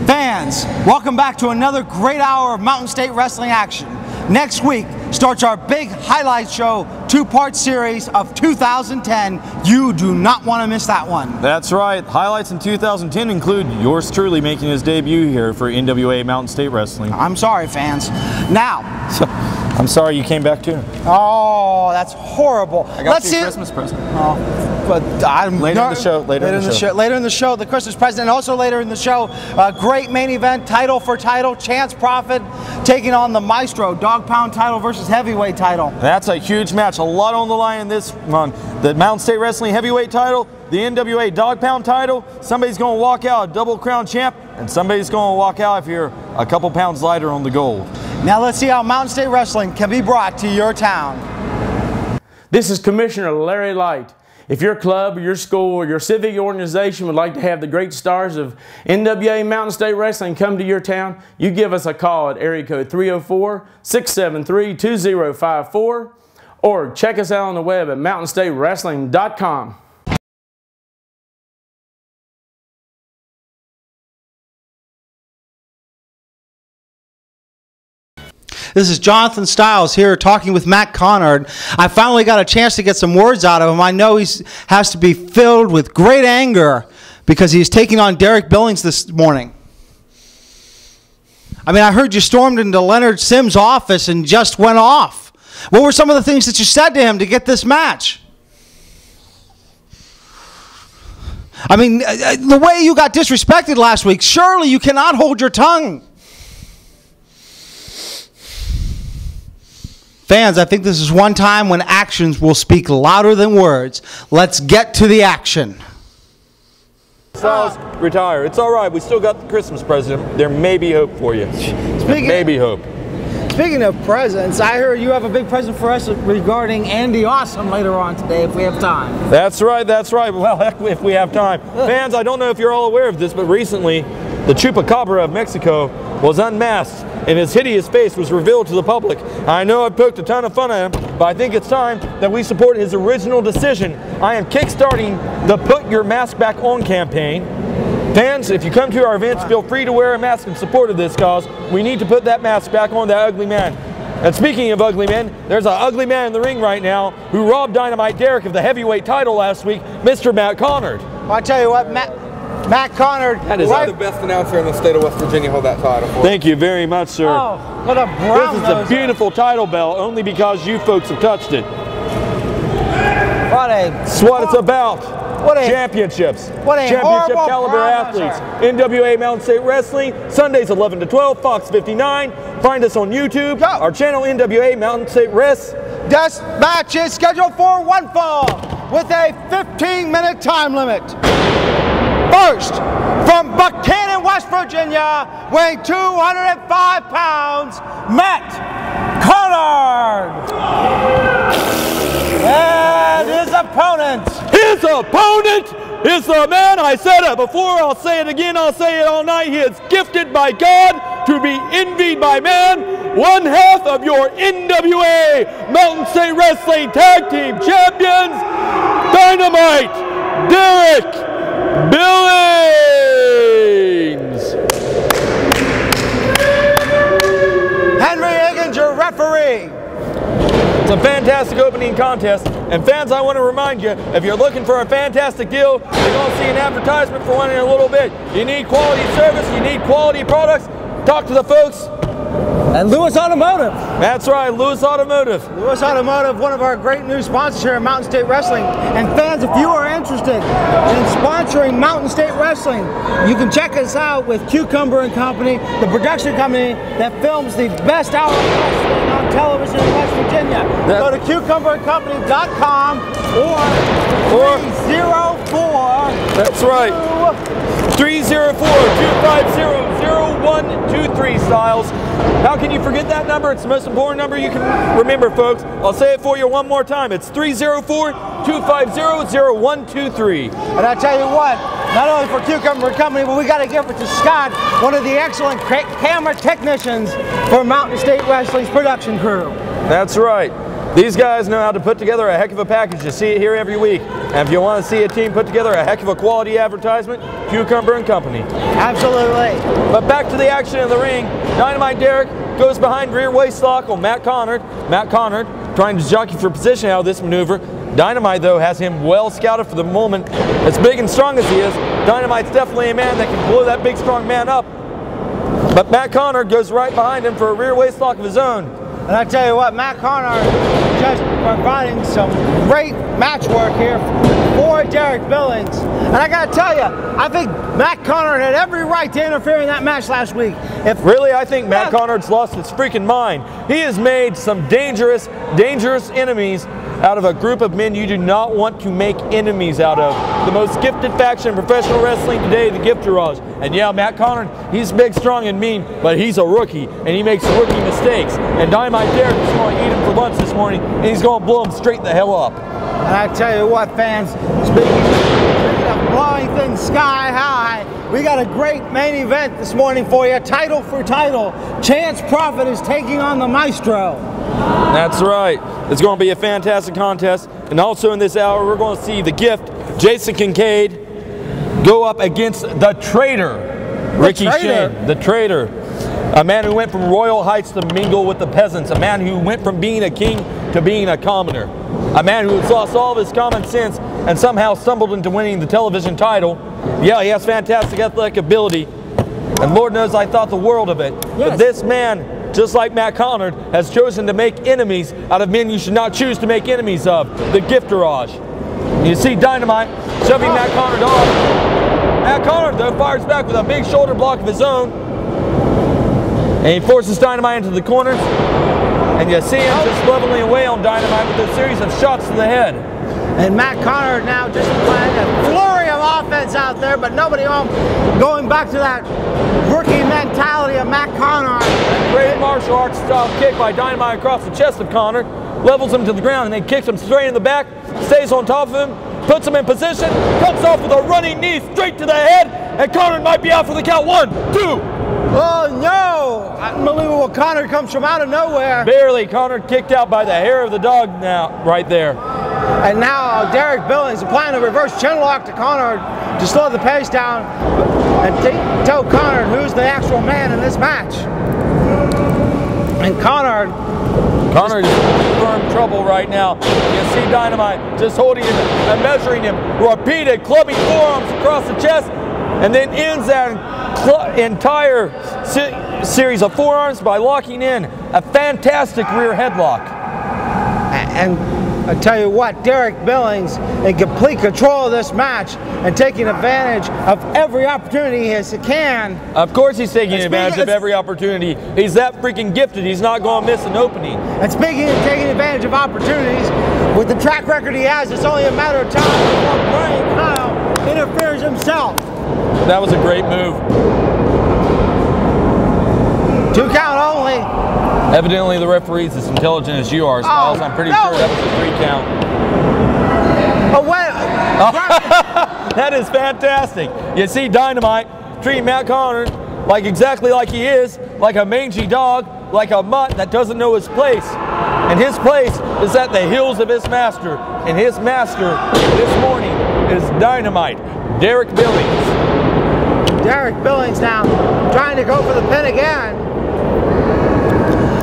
Fans, welcome back to another great hour of Mountain State Wrestling action. Next week starts our big highlight show, two-part series of 2010. You do not want to miss that one. That's right. Highlights in 2010 include yours truly making his debut here for NWA Mountain State Wrestling. I'm sorry, fans. Now, I'm sorry you came back too. Oh, that's horrible. I got you a Christmas present. Oh, but later in the show. Later in the show, the Christmas present, and also later in the show, a great main event, title for title, Chance Prophet taking on the Maestro, dog pound title versus heavyweight title. That's a huge match. A lot on the line in this one. The Mountain State Wrestling heavyweight title, the NWA dog pound title. Somebody's going to walk out a double crown champ, and somebody's going to walk out if you're a couple pounds lighter on the gold. Now let's see how Mountain State Wrestling can be brought to your town. This is Commissioner Larry Light. If your club or your school or your civic organization would like to have the great stars of NWA Mountain State Wrestling come to your town, you give us a call at area code 304-673-2054 or check us out on the web at mountainstatewrestling.com. This is Jonathan Stiles here talking with Matt Conard. I finally got a chance to get some words out of him. I know he has to be filled with great anger because he's taking on Derik Billings this morning. I mean, I heard you stormed into Leonard Sims' office and just went off. What were some of the things that you said to him to get this match? I mean, the way you got disrespected last week, surely you cannot hold your tongue. Fans, I think this is one time when actions will speak louder than words. Let's get to the action. Styles, retire. It's all right. We still got the Christmas present. There may be hope for you. Speaking of presents, I heard you have a big present for us regarding Andy Awesome later on today if we have time. That's right, that's right. Well, heck, if we have time. Fans, I don't know if you're all aware of this, but recently the Chupacabra of Mexico was unmasked and his hideous face was revealed to the public. I know I poked a ton of fun at him, but I think it's time that we support his original decision. I am kickstarting the Put Your Mask Back On campaign. Fans, if you come to our events, feel free to wear a mask in support of this cause. We need to put that mask back on that ugly man. And speaking of ugly men, there's an ugly man in the ring right now who robbed Dynamite Derik of the heavyweight title last week, Mr. Matt Conard. Well, I tell you what, Matt Conard, that is the best announcer in the state of West Virginia. Hold that title for. Thank you very much, sir. Oh, what a brown This is a beautiful title belt, only because you folks have touched it. That's what it's about. Championships. Championship caliber athletes. NWA Mountain State Wrestling, Sundays 11 to 12, Fox 59. Find us on YouTube. Our channel, NWA Mountain State Wrestling. This match is scheduled for one fall with a 15-minute time limit. First, from Buchanan, West Virginia, weighing 205 pounds, Matt Conard. And his opponent. His opponent is the man, I said it before, I'll say it again, I'll say it all night. He is gifted by God to be envied by man. One half of your NWA Mountain State Wrestling Tag Team Champions, Dynamite Derik Billings. Henry Higgins, your referee. It's a fantastic opening contest, and fans, I want to remind you, if you're looking for a fantastic deal, you're going to see an advertisement for one in a little bit. You need quality service, you need quality products, talk to the folks at Lewis Automotive. That's right, Lewis Automotive. Lewis Automotive, one of our great new sponsors here at Mountain State Wrestling. And fans, if you are interested in sponsoring Mountain State Wrestling, you can check us out with Cucumber and Company, the production company that films the best hour of wrestling on television in West Virginia. Go to cucumberandcompany.com or 304. That's right. 304-250-0123 Styles. How can you forget that number? It's the most important number you can remember, folks. I'll say it for you one more time. It's 304-250-0123. And I tell you what, not only for Cucumber Company, but we got to give it to Scott, one of the excellent camera technicians for Mountain State Wrestling's production crew. That's right. These guys know how to put together a heck of a package. You see it here every week. And if you want to see a team put together a heck of a quality advertisement, Cucumber and Company. Absolutely. But back to the action in the ring. Dynamite Derik goes behind rear waist lock on Matt Conard. Matt Conard trying to jockey for position out of this maneuver. Dynamite, though, has him well scouted for the moment. As big and strong as he is, Dynamite's definitely a man that can blow that big, strong man up. But Matt Conard goes right behind him for a rear waist lock of his own. And I tell you what, Matt Conard just providing some great match work here for Derik Billings. And I got to tell you, I think Matt Conard had every right to interfere in that match last week. Really, I think Matt Conard's lost his freaking mind. He has made some dangerous enemies out of a group of men you do not want to make enemies out of. The most gifted faction in professional wrestling today, the Gifterage. And yeah, Matt Conard, he's big, strong, and mean, but he's a rookie, and he makes rookie mistakes. And Dynamite Derik is going to eat him for lunch this morning, and he's going to blow him straight the hell up. And I tell you what, fans, speaking of blowing things sky high, we got a great main event this morning for you, title for title. Chance Prophet is taking on the Maestro. That's right. It's going to be a fantastic contest. And also in this hour, we're going to see the Gift, Jason Kincaid, go up against the Traitor, Ricky Shane. The Traitor. A man who went from royal heights to mingle with the peasants. A man who went from being a king to being a commoner. A man who has lost all of his common sense and somehow stumbled into winning the television title. Yeah, he has fantastic athletic ability. And Lord knows I thought the world of it. Yes. But this man, just like Matt Conard, has chosen to make enemies out of men you should not choose to make enemies of. The Gifterage. You see Dynamite shoving Matt Conard off. Matt Conard, though, fires back with a big shoulder block of his own. And he forces Dynamite into the corners. And you see him just leveling away on Dynamite with a series of shots to the head. And Matt Conard now just playing a flurry of offense out there, but nobody home. Going back to that rookie mentality of Matt Conard. Great martial arts style kick by Dynamite across the chest of Conard. Levels him to the ground and then kicks him straight in the back. Stays on top of him. Puts him in position. Comes off with a running knee straight to the head. And Conard might be out for the count. 1, 2. Oh no! Unbelievable. Conard comes from out of nowhere. Barely. Conard kicked out by the hair of the dog now, right there. And now Derik Billings applying a reverse chinlock to Conard to slow the pace down and tell Conard who's the actual man in this match. And Conard is in firm trouble right now. You see Dynamite just holding him and measuring him. Repeated clubbing forearms across the chest, and then ends that entire series of forearms by locking in a fantastic rear headlock. And I tell you what, Derik Billings in complete control of this match and taking advantage of every opportunity he can. Of course he's taking advantage of every opportunity. He's that freaking gifted, he's not going to miss an opening. And speaking of taking advantage of opportunities, with the track record he has, it's only a matter of time before Brian Kyle interferes himself. That was a great move. 2 count only. Evidently the referee's as intelligent as you are, Styles. I'm pretty sure that was a 3 count. Oh, wait. That is fantastic. You see Dynamite treating Matt Conard exactly like he is, like a mangy dog, like a mutt that doesn't know his place. And his place is at the heels of his master. And his master this morning is Dynamite, Derik Billings. Derik Billings now trying to go for the pin again.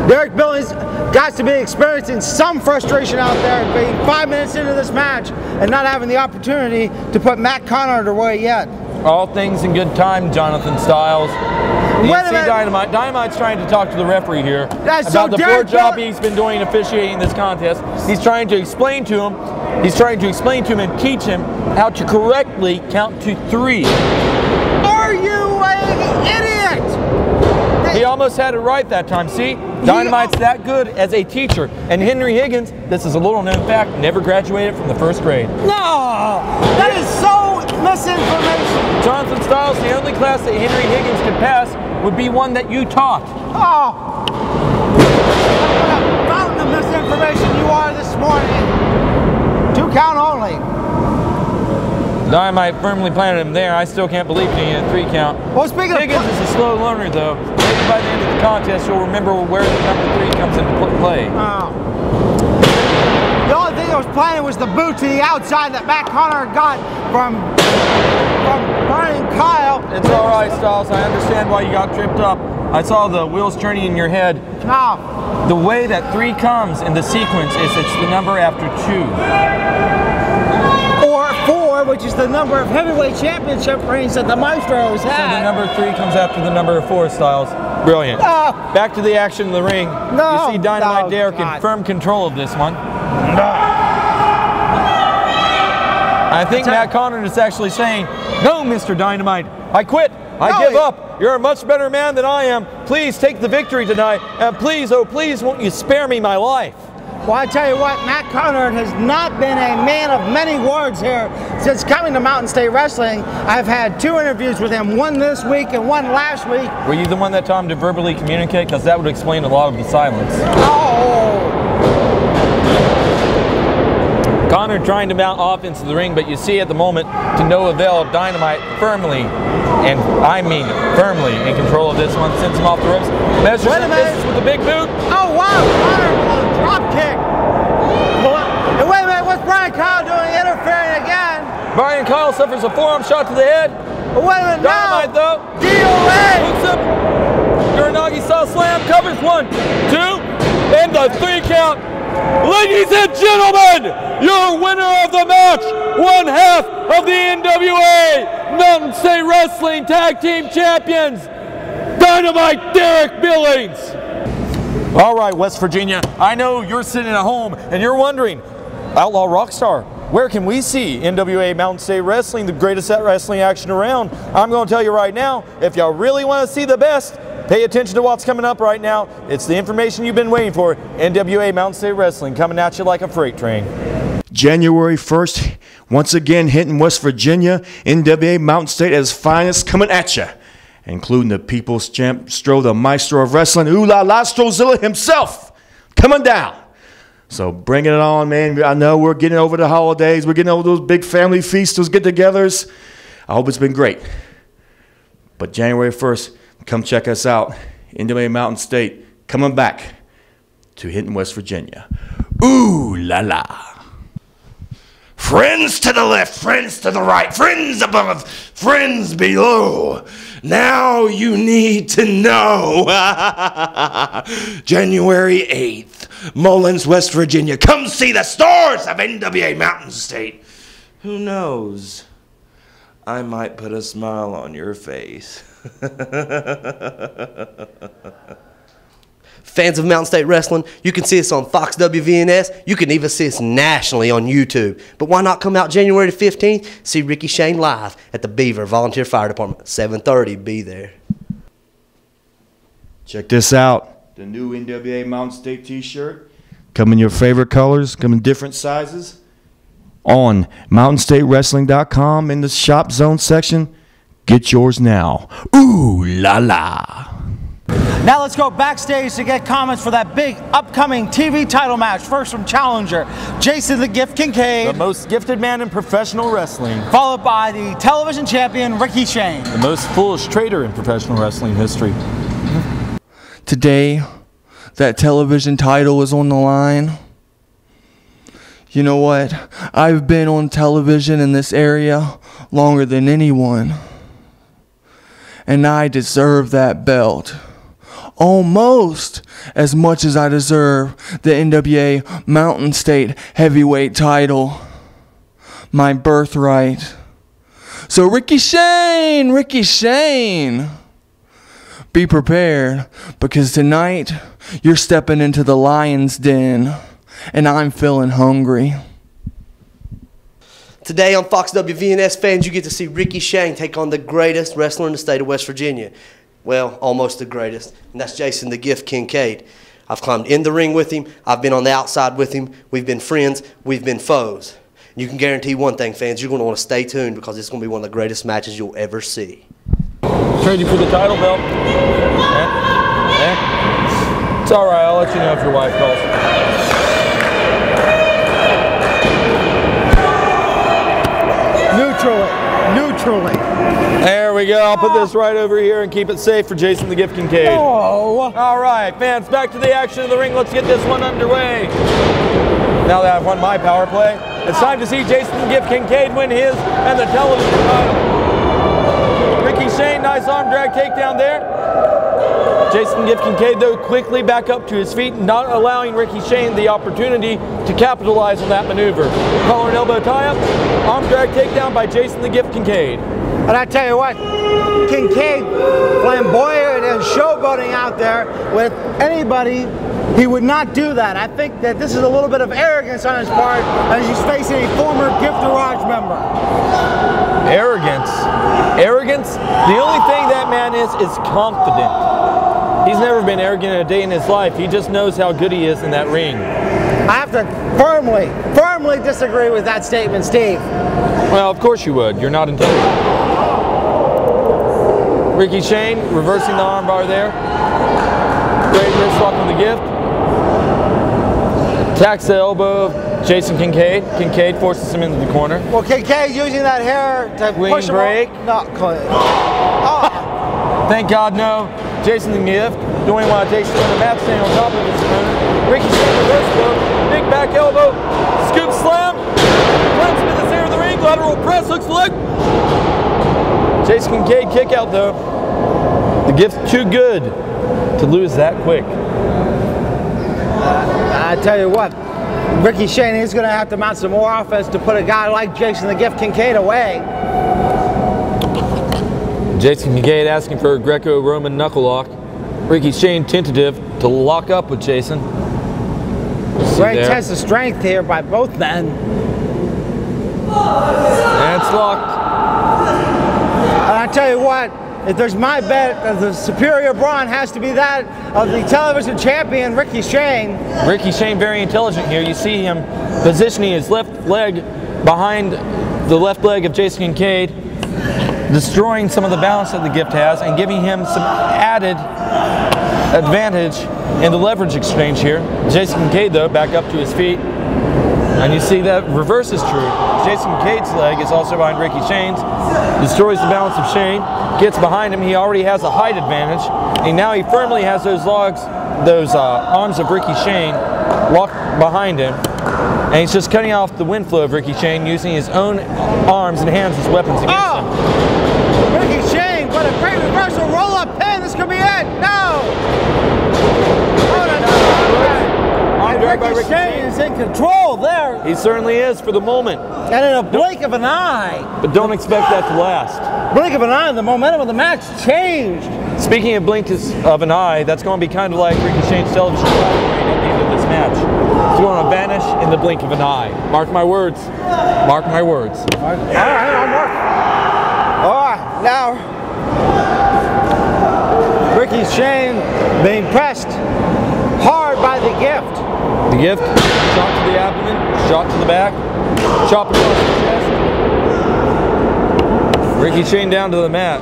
Derik Billings got to be experiencing some frustration out there, being 5 minutes into this match and not having the opportunity to put Matt Conard away yet. All things in good time, Jonathan Styles. You see Dynamite. Dynamite's trying to talk to the referee here about the poor job he's been doing officiating this contest. He's trying to explain to him. And teach him how to correctly count to 3. Are you an idiot? He almost had it right that time. See, Dynamite's that good as a teacher. And Henry Higgins, this is a little known fact, never graduated from the 1st grade. No, that is so misinformation. Jonathan Styles, the only class that Henry Higgins could pass would be one that you taught. Oh, what a fountain of misinformation you are this morning. 2 count only. Dynamite firmly planted him there. I still can't believe he had a 3 count. Well, speaking of Higgins is a slow learner, though. Maybe by the end of the contest, you'll remember where the number 3 comes into play. The only thing thing that was planted was the boot to the outside that Matt Conard got from Brian Kyle. It's all right, Styles. I understand why you got tripped up. I saw the wheels turning in your head. No. The way that 3 comes in the sequence is it's the number after 2. Or 4, which is the number of heavyweight championship reigns that the Maestro has had. So the number 3 comes after the number 4, Styles. Brilliant. Back to the action in the ring. You see Dynamite Derik in firm control of this one. I think Matt Conard is actually saying, "No, Mr. Dynamite, I quit. I give up. You're a much better man than I am. Please take the victory tonight. And please, oh please, won't you spare me my life?" Well, I tell you what, Matt Conard has not been a man of many words here since coming to Mountain State Wrestling. I've had 2 interviews with him, one this week and one last week. Were you the one that taught him to verbally communicate? Because that would explain a lot of the silence. Oh! Conard trying to mount offense in the ring, but you see at the moment, to no avail, Dynamite firmly, and I mean firmly, in control of this one, sends him off the ropes. Measures Wait a minute. with a big boot. Oh, wow! Conard with a drop kick. And wait a minute, what's Brian Kyle doing? Interfering again. Brian Kyle suffers a forearm shot to the head. But wait a minute, Dynamite though. DOA! Hooks up. Uranagi style slam, covers 1, 2, and the 3 count. Ladies and gentlemen, your winner of the match, 1/2 of the NWA Mountain State Wrestling Tag Team Champions, Dynamite Derik Billings. All right, West Virginia, I know you're sitting at home and you're wondering, Outlaw Rockstar, where can we see NWA Mountain State Wrestling, the greatest wrestling action around? I'm going to tell you right now, if y'all really want to see the best, pay attention to what's coming up right now. It's the information you've been waiting for. NWA Mountain State Wrestling coming at you like a freight train. January 1st, once again hitting West Virginia. NWA Mountain State at its finest coming at you, including the People's Champ, Stro, the Maestro of Wrestling, Ooh La La Strozilla himself, coming down. So bring it on, man. I know we're getting over the holidays. We're getting over those big family feasts, those get-togethers. I hope it's been great. But January 1st, come check us out. NWA Mountain State coming back to Hinton, West Virginia. Ooh la la. Friends to the left, friends to the right, friends above, friends below. Now you need to know. January 8th, Mullins, West Virginia. Come see the stars of NWA Mountain State. Who knows? I might put a smile on your face. Fans of Mountain State Wrestling, you can see us on Fox WVNS. You can even see us nationally on YouTube. But why not come out January 15th, see Ricky Shane live at the Beaver Volunteer Fire Department, 7:30, be there. Check this out. The new NWA Mountain State t-shirt. Come in your favorite colors, come in different sizes. On mountainstatewrestling.com in the shop zone section. Get yours now. Ooh la la. Now let's go backstage to get comments for that big upcoming TV title match. First from challenger Jason the Gift Kincaid. The most gifted man in professional wrestling. Followed by the television champion Ricky Shane. The most foolish traitor in professional wrestling history. Today, that television title is on the line. You know what? I've been on television in this area longer than anyone. And I deserve that belt. Almost as much as I deserve the NWA Mountain State Heavyweight title. My birthright. So Ricky Shane, be prepared, because tonight you're stepping into the lion's den, and I'm feeling hungry. Today on Fox WVNS, fans, you get to see Ricky Shane take on the greatest wrestler in the state of West Virginia. Well, almost the greatest, and that's Jason the Gift Kincaid. I've climbed in the ring with him. I've been on the outside with him. We've been friends. We've been foes. You can guarantee one thing, fans, you're going to want to stay tuned, because it's going to be one of the greatest matches you'll ever see. Trade you for the title belt. It's all right. I'll let you know if your wife calls. Neutrally. There we go. I'll put this right over here and keep it safe for Jason the Gift Kincaid. Oh. All right, fans, back to the action of the ring. Let's get this one underway. Now that I've won my power play, it's time to see Jason the Gift Kincaid win his and the television title. Ricky Shane, nice arm drag takedown there. Jason Gift Kincaid, though, quickly back up to his feet, not allowing Ricky Shane the opportunity to capitalize on that maneuver. Collar and elbow tie-up, arm drag takedown by Jason the Gift Kincaid. And I tell you what, Kincaid, flamboyant and showboating out there with anybody, he would not do that. I think that this is a little bit of arrogance on his part as he's facing a former Gift Garage member. Arrogance. Arrogance? The only thing that man is confident. He's never been arrogant in a day in his life. He just knows how good he is in that ring. I have to firmly disagree with that statement, Steve. Well, of course you would. You're not intelligent. Ricky Shane reversing the armbar there. Great wrist lock on the Gift. Attacks the elbow of Jason Kincaid. Kincaid forces him into the corner. Well, Kincaid using that hair to push him break. No, oh. Thank God, no. Jason the Gift doing what it takes to win the match, staying on top of his opponent. Ricky Shane reverse blow. Big back elbow. Scoop slam. Runs him in the center of the ring. Lateral press. Hooks the leg. Jason Kincaid kick out though. The Gift's too good to lose that quick. I tell you what, Ricky Shane is going to have to mount some more offense to put a guy like Jason the Gift Kincaid away. Jason Kincaid asking for a Greco-Roman knuckle lock. Ricky Shane tentative to lock up with Jason. Great test of strength here by both men. And it's locked. And I tell you what, if there's my bet, the superior brawn has to be that of the television champion, Ricky Shane. Ricky Shane very intelligent here. You see him positioning his left leg behind the left leg of Jason Kincaid, destroying some of the balance that the Gift has and giving him some added advantage in the leverage exchange here. Jason Kincaid, though, back up to his feet. And you see that reverse is true. Jason Kincaid's leg is also behind Ricky Shane's. Destroys the balance of Shane. Gets behind him. He already has a height advantage. And now he firmly has those arms of Ricky Shane locked behind him. And he's just cutting off the wind flow of Ricky Shane using his own arms and hands as weapons against him. Ricky Shane, what a great reversal. Roll-up pin. This could be it. No! Ricky Shane is in control there. He certainly is for the moment. And in a blink of an eye. But don't expect that to last. Blink of an eye, the momentum of the match changed. Speaking of blink of an eye, that's going to be kind of like Ricky Shane's television title reign at the end of this match. It's going to vanish in the blink of an eye. Mark my words. Mark my words. All right, I'm working. All right, now Ricky Shane being pressed hard by the Gift. The Gift, shot to the abdomen, shot to the back, chop across the chest. Ricky Shane down to the mat.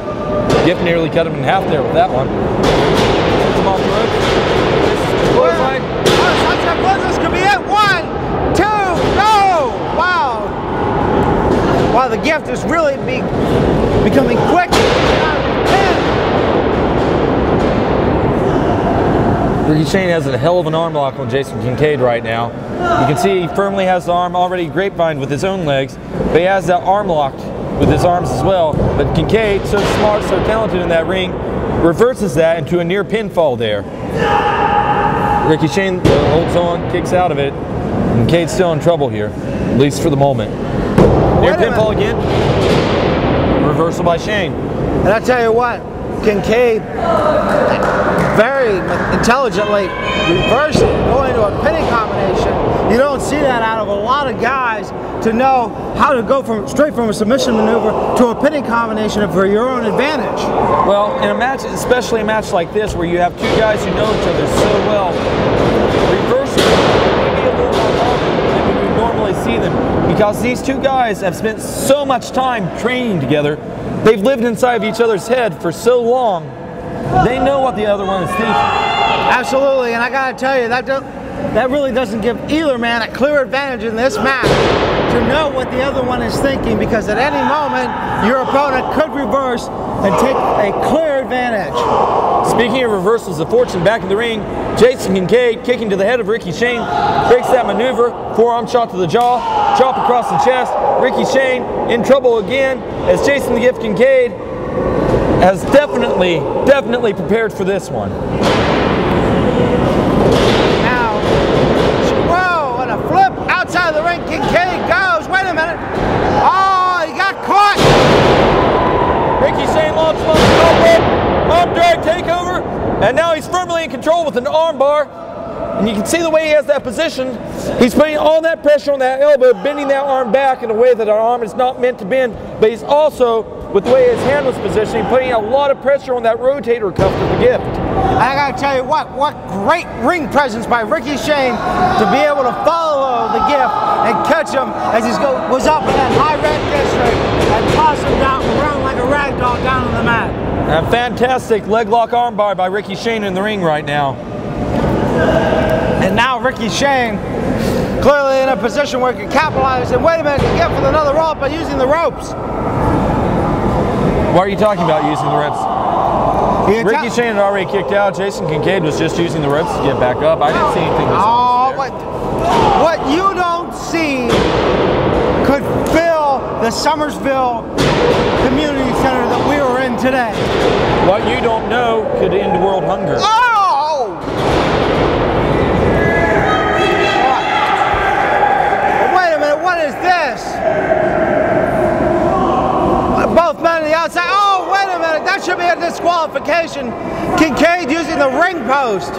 Gift nearly cut him in half there with that one. Sends him off the ropes. This could be it. 1, 2, go! Wow. Wow, the Gift is really becoming quick. Ricky Shane has a hell of an arm lock on Jason Kincaid right now. You can see he firmly has the arm already grapevine with his own legs, but he has that arm locked with his arms as well. But Kincaid, so smart, so talented in that ring, reverses that into a near pinfall there. Ricky Shane holds on, kicks out of it. Kincaid's still in trouble here, at least for the moment. Near pinfall again. Reversal by Shane. And I tell you what, Kincaid very intelligently reversing, going to a pinning combination. You don't see that out of a lot of guys to know how to go straight from a submission maneuver to a pinning combination for your own advantage. Well, in a match, especially a match like this where you have two guys who know each other so well, reversing may be a little more common than we would normally see them, because these two guys have spent so much time training together. They've lived inside of each other's head for so long. They know what the other one is thinking. Absolutely, and I gotta tell you, that that really doesn't give either man a clear advantage in this match to know what the other one is thinking, because at any moment your opponent could reverse and take a clear advantage. Speaking of reversals of fortune, back in the ring, Jason Kincaid kicking to the head of Ricky Shane, breaks that maneuver, forearm shot to the jaw, chop across the chest. Ricky Shane in trouble again, as Jason the Gift Kincaid has definitely prepared for this one. Now, whoa, and a flip outside of the ring. Kincaid goes. Wait a minute. Oh, he got caught. Ricky Shane launches on the elbow, arm drag takeover, and now he's firmly in control with an arm bar. And you can see the way he has that position. He's putting all that pressure on that elbow, bending that arm back in a way that our arm is not meant to bend. But he's also, with the way his hand was positioning, putting a lot of pressure on that rotator cuff of the Gift. I gotta tell you what great ring presence by Ricky Shane to be able to follow the Gift and catch him as he was up in that high red district and toss him down around like a rag doll down on the mat. A fantastic leg lock arm bar by Ricky Shane in the ring right now. And now Ricky Shane clearly in a position where he can capitalize. And wait a minute, he Gift with another roll by using the ropes. Why are you talking about using the ropes? Ricky Shane had already kicked out. Jason Kincaid was just using the ropes to get back up. I didn't see anything this what you don't see could fill the Summersville Community Center that we were in today. What you don't know could end world hunger. Oh! Wait a minute, what is this? Both men on the outside. Oh, wait a minute, that should be a disqualification. Kincaid using the ring post.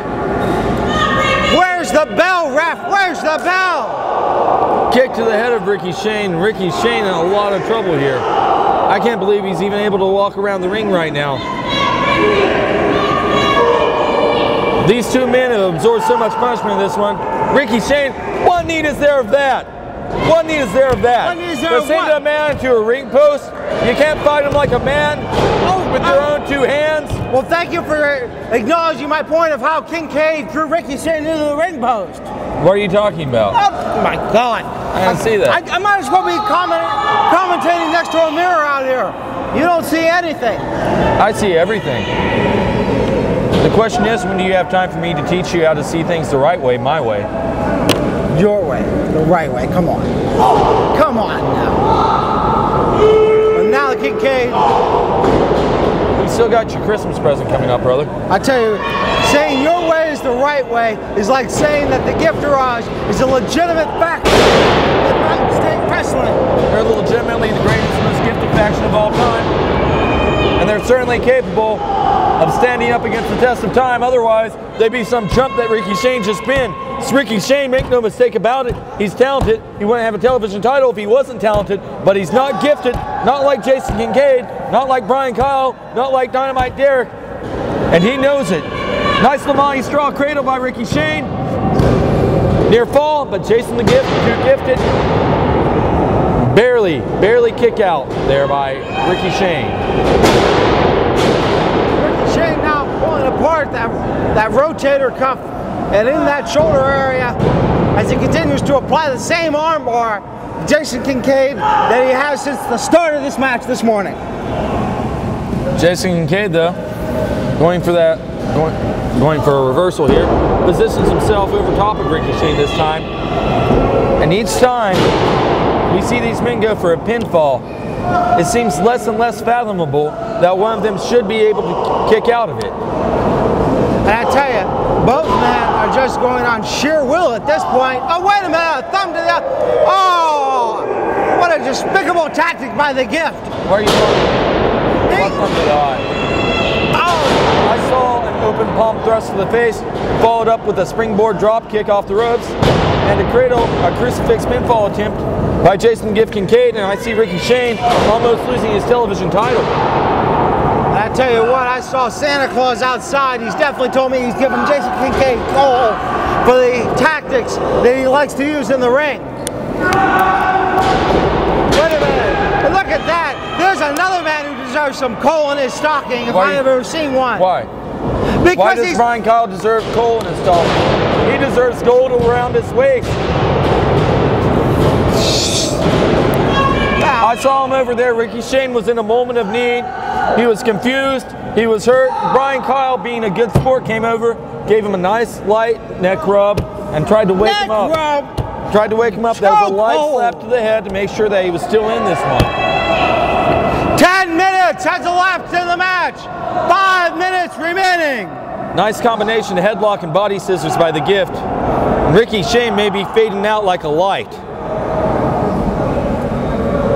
Where's the bell, ref? Where's the bell? Kick to the head of Ricky Shane. Ricky Shane in a lot of trouble here. I can't believe he's even able to walk around the ring right now. These two men have absorbed so much punishment in this one. Ricky Shane, what need is there of that? What need is there of that? What need is there of send a man to a ring post? You can't fight him like a man with your own two hands? Well, thank you for acknowledging my point of how Kincaid threw Ricky Shane into the ring post. What are you talking about? Oh, my God. I didn't see that. I might as well be commentating next to a mirror out here. You don't see anything. I see everything. The question is, when do you have time for me to teach you how to see things the right way, my way? Your way, the right way, come on. Come on now. And now the Kincaid. You still got your Christmas present coming up, brother. I tell you, saying your way is the right way is like saying that the Gift Garage is a legitimate faction in Mountain State Wrestling. They're legitimately the greatest, most gifted faction of all time. And they're certainly capable of standing up against the test of time. Otherwise, they'd be some chump that Ricky Shane just been. It's Ricky Shane, make no mistake about it. He's talented. He wouldn't have a television title if he wasn't talented, but he's not gifted, not like Jason Kincaid, not like Brian Kyle, not like Dynamite Derik, and he knows it. Nice Lamani straw cradle by Ricky Shane. Near fall, but Jason the Gift, too gifted. Barely kick out there by Ricky Shane. Ricky Shane now pulling apart that rotator cuff and in that shoulder area as he continues to apply the same armbar Jason Kincaid that he has since the start of this match this morning. Jason Kincaid, though, going for a reversal here, positions himself over top of Ricky Shane this time, and each time we see these men go for a pinfall, it seems less and less fathomable that one of them should be able to kick out of it. And I tell you, both men are just going on sheer will at this point. Oh, wait a minute, a thumb to the other. Oh, what a despicable tactic by the Gift. Where are you going? What thumb to the eye? Oh. I saw an open palm thrust to the face, followed up with a springboard drop kick off the ropes, and a crucifix pinfall attempt by Jason Gift Kincaid, and I see Ricky Shane almost losing his television title. And I tell you what, I saw Santa Claus outside. He's definitely told me he's giving Jason Kincaid coal for the tactics that he likes to use in the ring. Wait a minute, and look at that. There's another man who deserves some coal in his stocking if I've ever seen one. Why? Because Why does Brian Kyle deserve coal in his stocking? He deserves gold around his waist. I saw him over there. Ricky Shane was in a moment of need. He was confused. He was hurt. Brian Kyle, being a good sport, came over, gave him a nice light neck rub, and tried to wake him up. Tried to wake him up. That was a light slap to the head to make sure that he was still in this one. 10 minutes has elapsed in the match. 5 minutes remaining. Nice combination of headlock and body scissors by the Gift. Ricky Shane may be fading out like a light.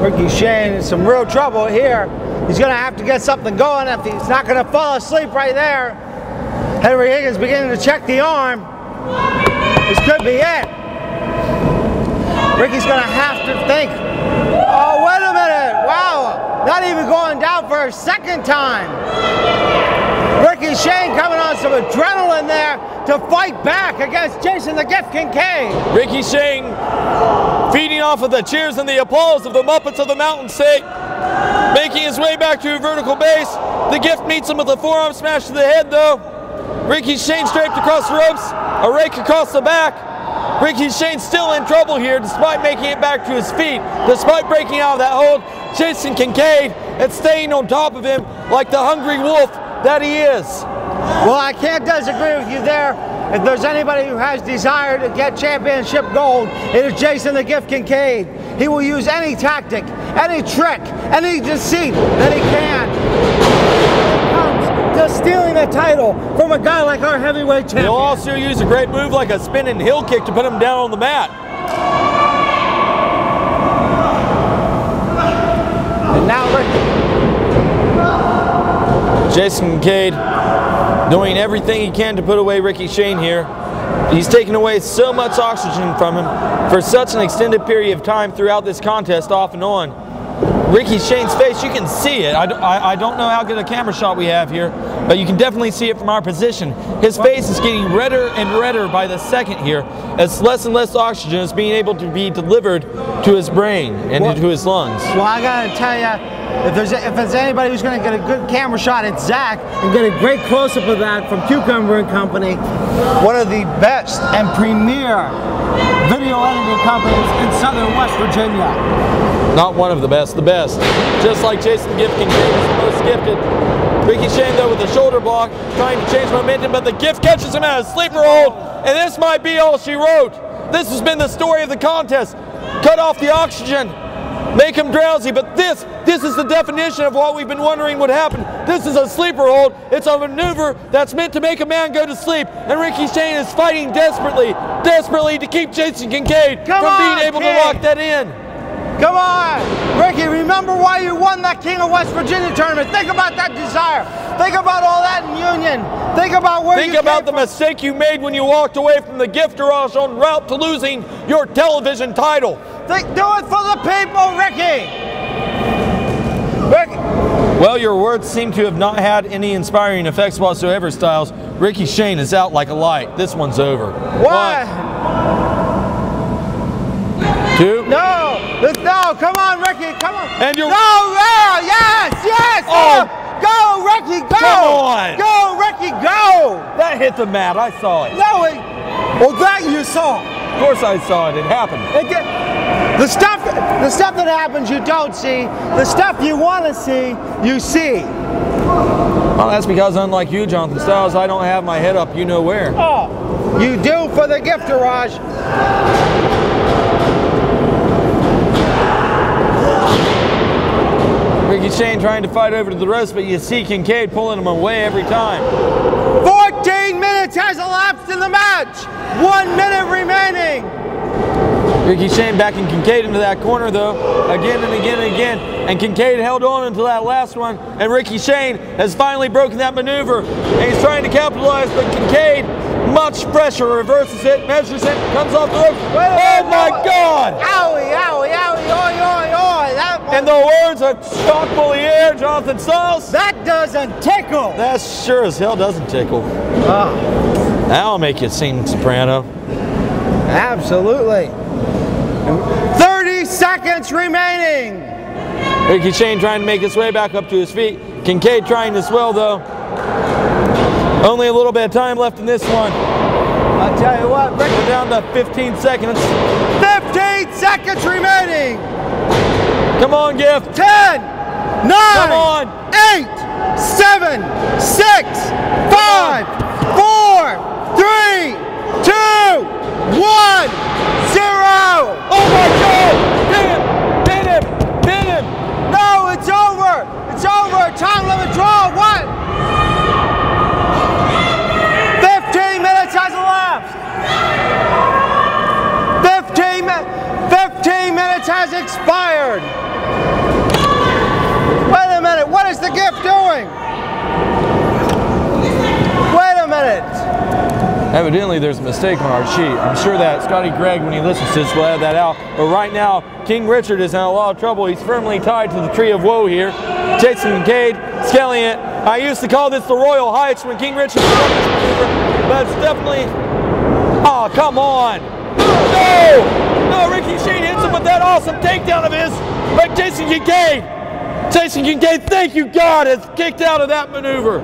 Ricky Shane in some real trouble here. He's going to have to get something going if he's not going to fall asleep right there. Henry Higgins beginning to check the arm. This could be it. Ricky's going to have to think. Oh, wait a minute. Wow. Not even going down for a second time. Ricky Shane coming on some adrenaline there to fight back against Jason the Gift Kincaid. Ricky Shane feeding off of the cheers and the applause of the Muppets of the Mountain State, making his way back to a vertical base. The Gift meets him with a forearm smash to the head though. Ricky Shane draped across the ropes, a rake across the back. Ricky Shane still in trouble here despite making it back to his feet, despite breaking out of that hold. Jason Kincaid is staying on top of him like the hungry wolf that he is. Well, I can't disagree with you there. If there's anybody who has desire to get championship gold, it is Jason the Gift Kincaid. He will use any tactic, any trick, any deceit that he can. When it comes to stealing a title from a guy like our heavyweight champion. He'll also use a great move like a spinning heel kick to put him down on the mat. And now Jason Kincaid doing everything he can to put away Ricky Shane here. He's taken away so much oxygen from him for such an extended period of time throughout this contest, off and on. Ricky Shane's face, you can see it. I don't know how good a camera shot we have here, but you can definitely see it from our position. His face is getting redder and redder by the second here, as less and less oxygen is being able to be delivered to his brain and into his lungs. Well, I gotta tell you, if there's anybody who's going to get a good camera shot, it's Zach, and get a great close-up of that from Cucumber and Company, one of the best and premier video editing companies in Southern West Virginia. Not one of the best, the best. Just like Jason the Gift Kincaid is the most gifted. Ricky Shane though with a shoulder block, trying to change momentum, but the Gift catches him out of sleeper hold, and this might be all she wrote. This has been the story of the contest. Cut off the oxygen. Make him drowsy, but this is the definition of what we've been wondering would happen. This is a sleeper hold. It's a maneuver that's meant to make a man go to sleep, and Ricky Shane is fighting desperately to keep Jason Kincaid from being able to lock that in. Come on, Ricky, remember why you won that King of West Virginia tournament. Think about that desire. Think about all that in Union. Think about where you came from. Think about the mistake you made when you walked away from the Gift Garage en route to losing your television title. Do it for the people, Ricky. Well, your words seem to have not had any inspiring effects whatsoever, Styles. Ricky Shane is out like a light. This one's over. What? 2. No, come on, Ricky, come on. And you're... No, yes. Oh. Go, Ricky, go. Come on. Go, Ricky, go. That hit the mat. I saw it. No, well, that you saw. Of course I saw it. It happened. The stuff that happens you don't see. The stuff you want to see, you see. Well, that's because unlike you, Jonathan Styles, I don't have my head up you know where. Oh, you do for the Gift Garage. Ricky Shane trying to fight over to the ropes, but you see Kincaid pulling him away every time. 14 minutes has elapsed in the match. 1 minute remaining. Ricky Shane backing Kincaid into that corner though, again and again and again. And Kincaid held on until that last one, and Ricky Shane has finally broken that maneuver. And he's trying to capitalize, but Kincaid, much pressure, reverses it, measures it, comes off the rope. Oh my God! Owie, owie, owie, oi, oi, oi. In the words of Shock Bullier, Jonathan Styles, that doesn't tickle. That sure as hell doesn't tickle. That'll make you sing soprano. Absolutely. 30 seconds remaining. Ricky Shane trying to make his way back up to his feet. Kincaid trying as well though. Only a little bit of time left in this one. I'll tell you what, Ricky. We're down to 15 seconds. 15 seconds remaining. Come on, Gift. 10, 9, Come on. 8, 7, 6, 5, 4, 3, 2, 1, 0. Oh my God! Pin him! Pin him! Pin him! No, it's over. It's over. Time limit draw. What? 15 minutes has elapsed. 15 minutes has expired. Wait a minute. What is the Gift doing? Wait a minute. Evidently, there's a mistake on our sheet. I'm sure that Scotty Gregg, when he listens to this, will add that out. But right now, King Richard is in a lot of trouble. He's firmly tied to the tree of woe here. Jason Kincaid scaling it. I used to call this the Royal Heights when King Richard was on this maneuver, but it's definitely... Oh, come on. No! No, Ricky Shane hits him with that awesome takedown of his. But Jason Kincaid, thank you God, has kicked out of that maneuver.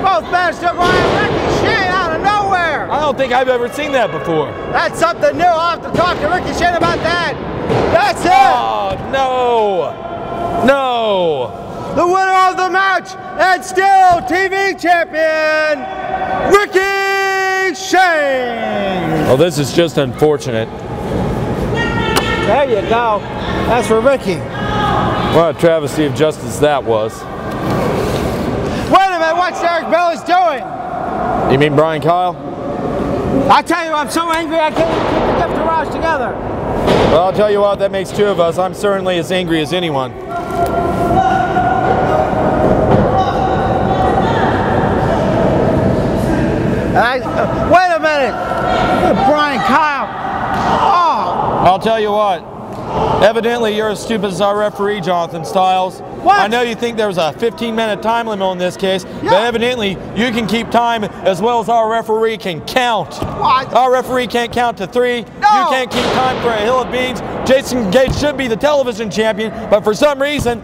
Both men took Ricky Shane out of nowhere. I don't think I've ever seen that before. That's something new. I'll have to talk to Ricky Shane about that. That's it. Oh, no. No. The winner of the match and still TV champion, Ricky Shane. Well, this is just unfortunate. There you go. That's for Ricky. What a travesty of justice that was. Wait a minute, what's Derik Billings doing? You mean Brian Kyle? I tell you, I'm so angry I can't even keep the Gift Garage together. Well, I'll tell you what, that makes two of us. I'm certainly as angry as anyone. Wait a minute. Brian Kyle. Oh. I'll tell you what. Evidently, you're as stupid as our referee, Jonathan Stiles. What? I know you think there was a 15-minute time limit on this case, Yeah. but evidently you can keep time as well as our referee can count. What? Our referee can't count to 3. No. You can't keep time for a hill of beans. Jason Kincaid should be the television champion, but for some reason,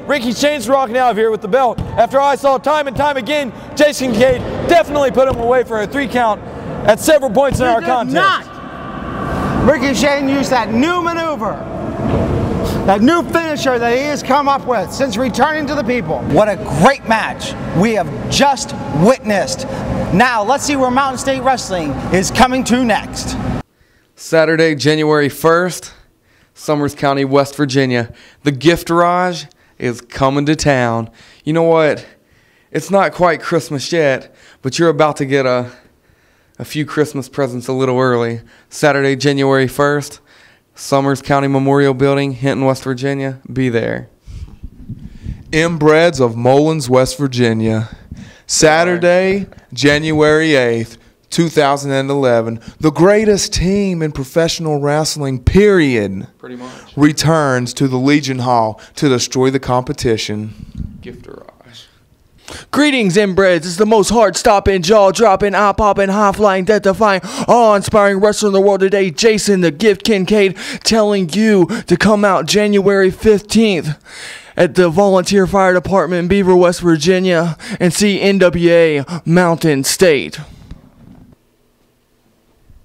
Ricky Shane's rocking out of here with the belt. After I saw time and time again, Jason Kincaid definitely put him away for a 3 count at several points in our contest. Not. Ricky Shane used that new maneuver, that new finisher that he has come up with since returning to the people. What a great match we have just witnessed. Now let's see where Mountain State Wrestling is coming to next. Saturday, January 1st, Summers County, West Virginia. The Gift Garage is coming to town. You know what? It's not quite Christmas yet, but you're about to get a few Christmas presents a little early. Saturday, January 1st, Summers County Memorial Building, Hinton, West Virginia. Be there. Inbreds of Mullins, West Virginia. Saturday, January 8th, 2011. The greatest team in professional wrestling, period, Pretty much. returns to the Legion Hall to destroy the competition. Gift Garage. Greetings, inbreds. It's the most heart-stopping, jaw-dropping, eye-popping, high-flying, death-defying, awe-inspiring wrestler in the world today, Jason the Gift Kincaid, telling you to come out January 15th at the Volunteer Fire Department in Beaver, West Virginia, and see NWA Mountain State.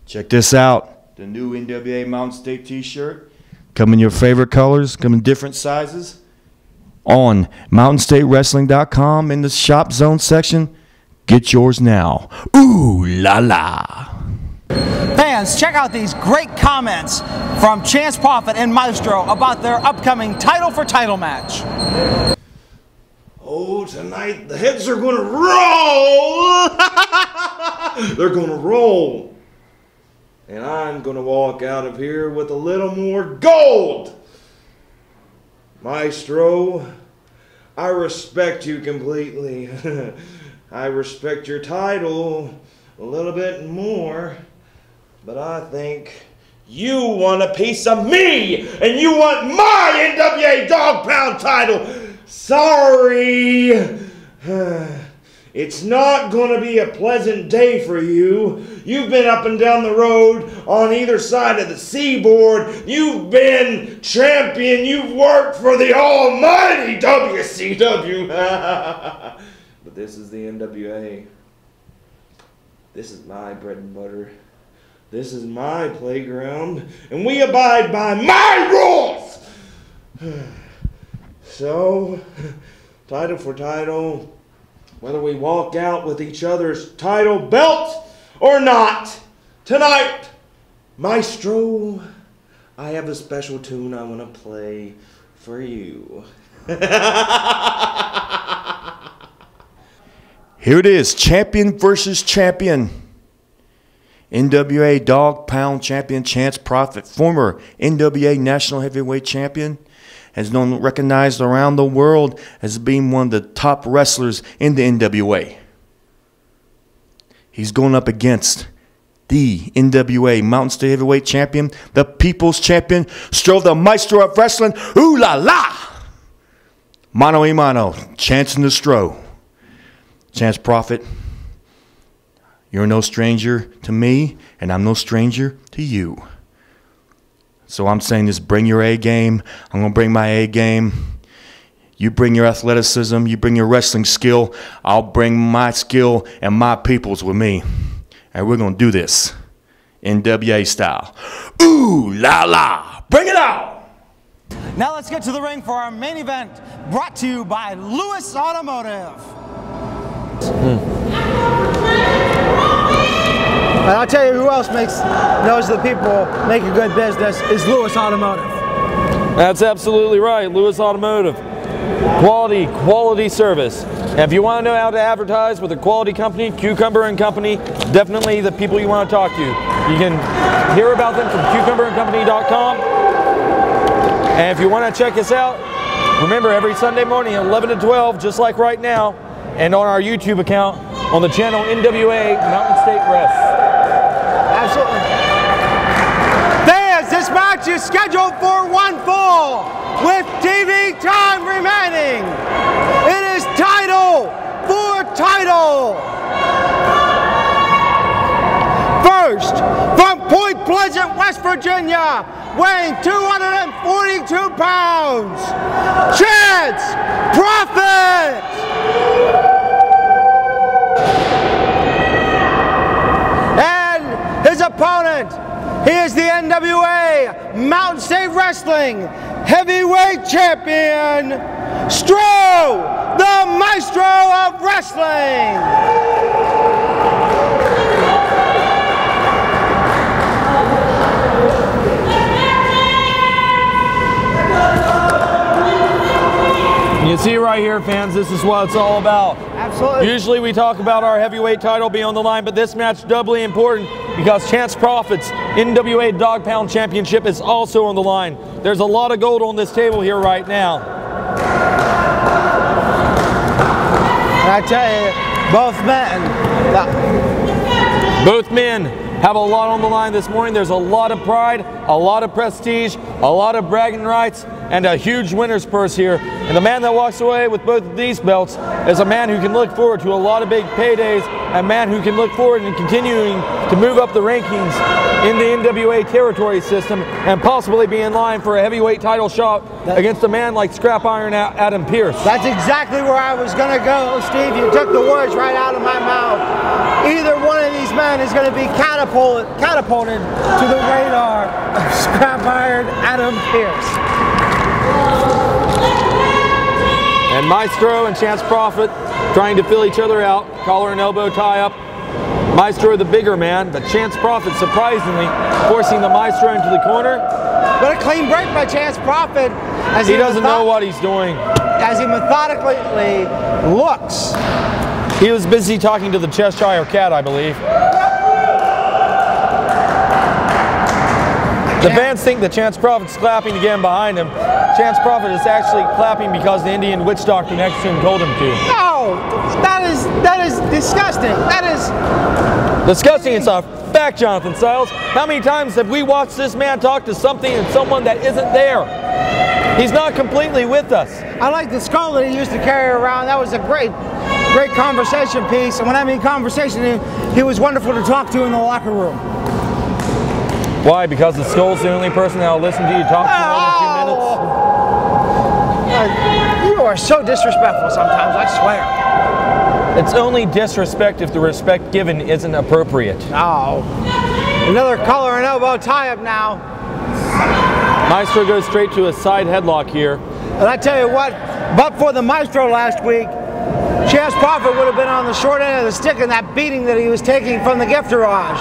Check this out. The new NWA Mountain State t-shirt. Come in your favorite colors. Come in different sizes. On mountainstatewrestling.com in the shop zone section. Get yours now. Ooh la la. Fans, check out these great comments from Chance Prophet and Maestro about their upcoming title for title match. Oh, tonight the heads are going to roll. They're going to roll. And I'm going to walk out of here with a little more gold. Maestro, I respect you completely. I respect your title a little bit more. But I think you want a piece of me, and you want my NWA Dog Pound title. Sorry. It's not going to be a pleasant day for you. You've been up and down the road on either side of the seaboard. You've been champion. You've worked for the almighty WCW. This is the NWA. This is my bread and butter. This is my playground, and we abide by my rules! So, title for title, whether we walk out with each other's title belts or not, tonight, Maestro, I have a special tune I want to play for you. Here it is, champion versus champion. NWA Dog Pound Champion Chance Prophet, former NWA National Heavyweight Champion, has known recognized around the world as being one of the top wrestlers in the NWA. He's going up against the NWA Mountain State Heavyweight Champion, the People's Champion, Stro the Maestro of Wrestling, ooh la la! Mano a mano, Chance and the Stro. Chance Prophet, you're no stranger to me, and I'm no stranger to you. So I'm saying this, bring your A game. I'm going to bring my A game. You bring your athleticism. You bring your wrestling skill. I'll bring my skill and my peoples with me. And we're going to do this NWA style. Ooh la la. Bring it out. Now let's get to the ring for our main event, brought to you by Lewis Automotive. And I'll tell you who else knows the people make a good business is Lewis Automotive. That's absolutely right, Lewis Automotive. Quality service. And if you want to know how to advertise with a quality company, Cucumber and Company, definitely the people you want to talk to. You can hear about them from cucumberandcompany.com. And if you want to check us out, remember every Sunday morning at 11 to 12, just like right now, and on our YouTube account on the channel NWA Mountain State Rest. Absolutely. Fans, this match is scheduled for one fall with TV time remaining. It is title for title. First, from Point Pleasant, West Virginia, weighing 242 pounds, Chance Prophet. His opponent, he is the NWA Mountain State Wrestling Heavyweight Champion, Stro, the Maestro of Wrestling. You see right here, fans, this is what it's all about. Absolutely. Usually we talk about our heavyweight title being on the line, but this match doubly important because Chance Prophet's NWA Dog Pound Championship is also on the line. There's a lot of gold on this table here right now. And I tell you, both men have a lot on the line this morning. There's a lot of pride, a lot of prestige, a lot of bragging rights, and a huge winner's purse here. And the man that walks away with both of these belts is a man who can look forward to a lot of big paydays, a man who can look forward and continuing to move up the rankings in the NWA territory system and possibly be in line for a heavyweight title shot against a man like Scrap Iron Adam Pearce. That's exactly where I was going to go, Steve. You took the words right out of my mouth. Either one of these men is going to be catapulted to the radar of Scrap Iron Adam Pearce. And Maestro and Chance Prophet trying to fill each other out, collar and elbow tie up. Maestro the bigger man, but Chance Prophet surprisingly forcing the Maestro into the corner. But a clean break by Chance Prophet as he doesn't know what he's doing. As he methodically looks. He was busy talking to the Cheshire Cat, I believe. The fans think that Chance Prophet's clapping again behind him. Chance Prophet is actually clapping because the Indian witch doctor next to him told him to. No, that is disgusting. That is disgusting. It's a fact, Jonathan Stiles. How many times have we watched this man talk to something and someone that isn't there? He's not completely with us. I like the skull that he used to carry around. That was a great conversation piece. And when I mean conversation, he was wonderful to talk to in the locker room. Why? Because the skull's the only person that'll listen to you talk for more than 2 minutes? You are so disrespectful sometimes, I swear. It's only disrespect if the respect given isn't appropriate. Oh. Another collar and elbow tie-up now. Maestro goes straight to a side headlock here. And I tell you what, but for the Maestro last week, Chance Prophet would have been on the short end of the stick in that beating that he was taking from the gift garage.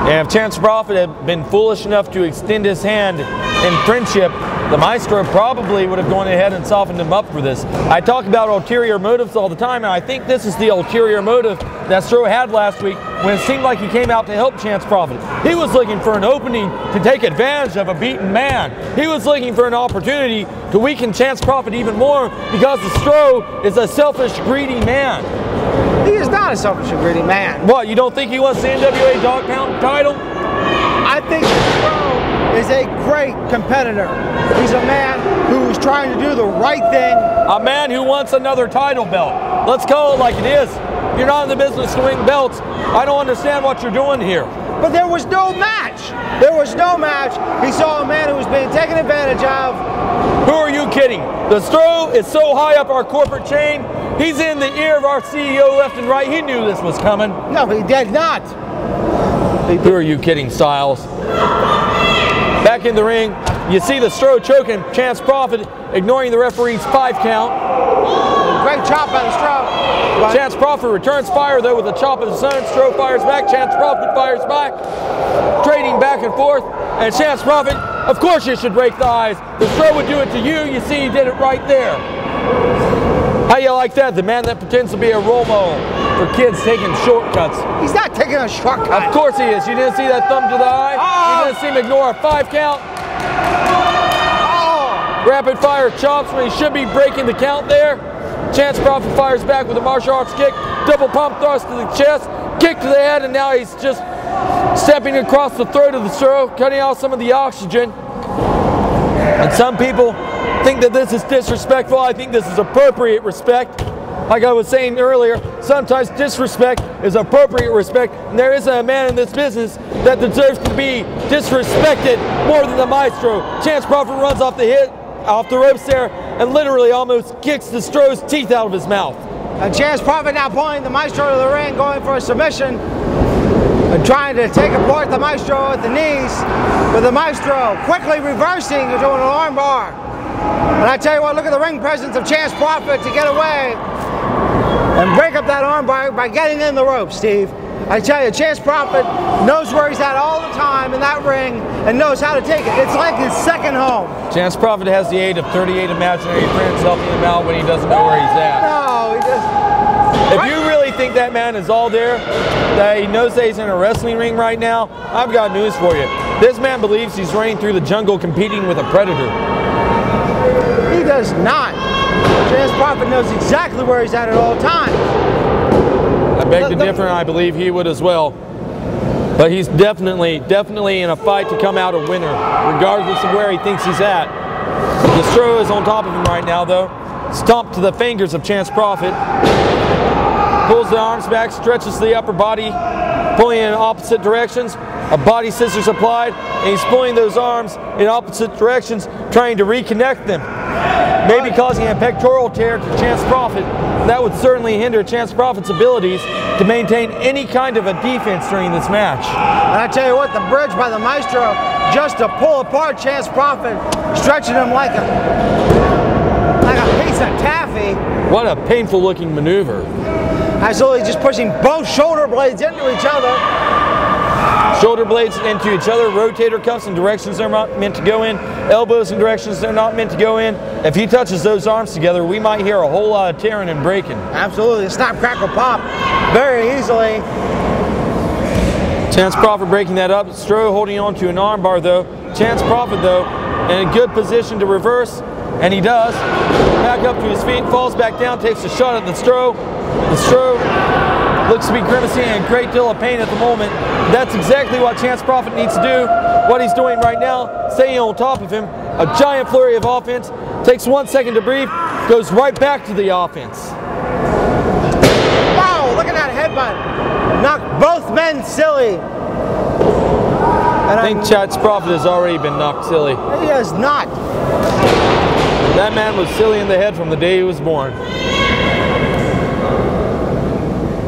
And if Chance Prophet had been foolish enough to extend his hand in friendship, the Maestro probably would have gone ahead and softened him up for this. I talk about ulterior motives all the time, and I think this is the ulterior motive that Stro had last week when it seemed like he came out to help Chance Prophet. He was looking for an opening to take advantage of a beaten man. He was looking for an opportunity to weaken Chance Prophet even more because the Stro is a selfish, greedy man. He is not a selfish and greedy man. What, you don't think he wants the NWA Dog Pound title? I think Stro is a great competitor. He's a man who's trying to do the right thing. A man who wants another title belt. Let's call it like it is. You're not in the business to win belts. I don't understand what you're doing here. But there was no match. There was no match. He saw a man who was being taken advantage of. Who are you kidding? The Stro is so high up our corporate chain, he's in the ear of our CEO left and right. He knew this was coming. No, he did not. Who are you kidding, Styles? Back in the ring, you see the Stro choking Chance Prophet, ignoring the referee's 5 count. Great chop by the Stro. Chance Prophet returns fire though with a chop of his own. Stro fires back, Chance Prophet fires back. Trading back and forth, and Chance Prophet, of course you should break the eyes. The Stro would do it to you, you see he did it right there. How you like that? The man that pretends to be a role model for kids taking shortcuts. He's not taking a shortcut. Of course he is. You didn't see that thumb to the eye? You didn't see him ignore a 5 count? Rapid fire chops when he should be breaking the count there. Chance Prophet fires back with a martial arts kick. Double pump thrust to the chest. Kick to the head, and now he's just stepping across the throat of the Stro, cutting out some of the oxygen. And some people think that this is disrespectful. I think this is appropriate respect. Like I was saying earlier, sometimes disrespect is appropriate respect, and there isn't a man in this business that deserves to be disrespected more than the Maestro. Chance Prophet runs off the ropes there, and literally almost kicks the Stro's teeth out of his mouth. And Chance Prophet now pulling the Maestro to the ring, going for a submission, and trying to take apart the Maestro at the knees, but the Maestro quickly reversing into an armbar. And I tell you what, look at the ring presence of Chance Prophet to get away and break up that armbar by getting in the ropes, Steve. I tell you, Chance Prophet knows where he's at all the time in that ring and knows how to take it. It's like his second home. Chance Prophet has the aid of 38 imaginary friends helping him out when he doesn't know where he's at. No, he doesn't. If you really think that man is all there, that he knows that he's in a wrestling ring right now, I've got news for you. This man believes he's running through the jungle competing with a predator. He does not. Chance Prophet knows exactly where he's at all times. I beg to differ, and I believe he would as well. But he's definitely in a fight to come out a winner, regardless of where he thinks he's at. The Stro is on top of him right now, though. Stomped to the fingers of Chance Prophet. Pulls the arms back, stretches the upper body, pulling in opposite directions. A body scissors applied, and he's pulling those arms in opposite directions, trying to reconnect them. Maybe causing a pectoral tear to Chance Prophet. That would certainly hinder Chance Prophet's abilities to maintain any kind of a defense during this match. And I tell you what, the bridge by the Maestro just to pull apart Chance Prophet, stretching him like a piece of taffy. What a painful looking maneuver. Absolutely, just pushing both shoulder blades into each other. Shoulder blades into each other, rotator cuffs in directions they're not meant to go in, elbows in directions they're not meant to go in. If he touches those arms together, we might hear a whole lot of tearing and breaking. Absolutely, snap, crackle, pop, very easily. Chance Prophet breaking that up. Stro holding on to an armbar though. Chance Prophet though, in a good position to reverse, and he does. Back up to his feet, falls back down, takes a shot at the Stro. The Stro looks to be grimacing in a great deal of pain at the moment. That's exactly what Chance Prophet needs to do. What he's doing right now, staying on top of him. A giant flurry of offense. Takes 1 second to breathe. Goes right back to the offense. Wow, look at that headbutt. Knocked both men silly. And I think Chance Prophet has already been knocked silly. He has not. That man was silly in the head from the day he was born.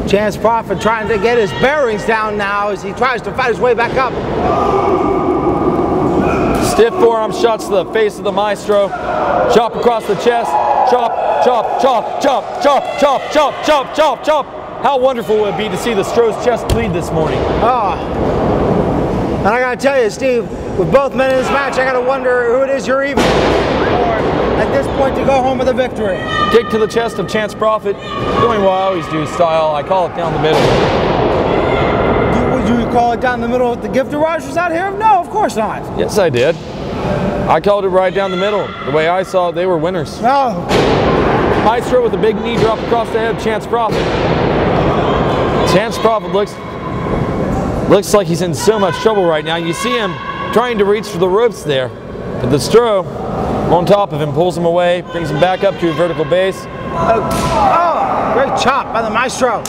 Chance Prophet trying to get his bearings down now as he tries to fight his way back up. Stiff forearm shots to the face of the Maestro. Chop across the chest. Chop, chop, chop, chop, chop, chop, chop, chop, chop, chop. How wonderful would it be to see the Stroh's chest bleed this morning? Oh. And I gotta tell you, Steve, with both men in this match, I gotta wonder who it is you're even for at this point to go home with a victory. Kick to the chest of Chance Prophet. Doing what I always do style. I call it down the middle. Would you call it down the middle if the Gift Garage was out here? No, of course not. Yes, I did. I called it right down the middle. The way I saw it, they were winners. No. Maestro with a big knee drop across the head of Chance Prophet. Chance Prophet looks like he's in so much trouble right now. You see him trying to reach for the ropes there. But the Stroh on top of him pulls him away, brings him back up to a vertical base. Oh, great chop by the Maestro.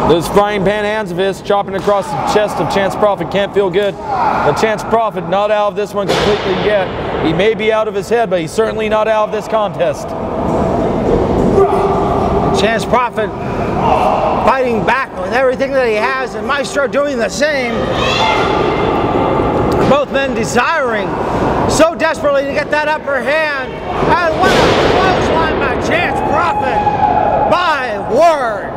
Those frying pan hands of his chopping across the chest of Chance Prophet can't feel good. But Chance Prophet not out of this one completely yet. He may be out of his head, but he's certainly not out of this contest. Chance Prophet fighting back with everything that he has, and Maestro doing the same. Both men desiring so desperately to get that upper hand. And what a clothesline by Chance Prophet. My word.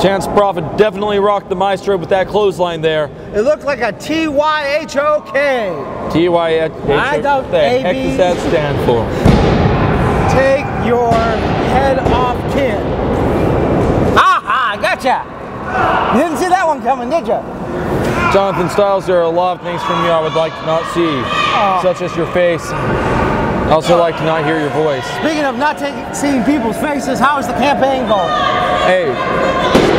Chance Prophet definitely rocked the Maestro with that clothesline there. It looked like a T-Y-H-O-K. T-Y-H-O-K. I don't, What the heck does that stand for? Take your head off, kid. Aha, gotcha. You didn't see that one coming, did you? Jonathan Styles, there are a lot of things from you I would like to not see, such as your face. I also like to not hear your voice. Speaking of not seeing people's faces, how is the campaign going? Hey,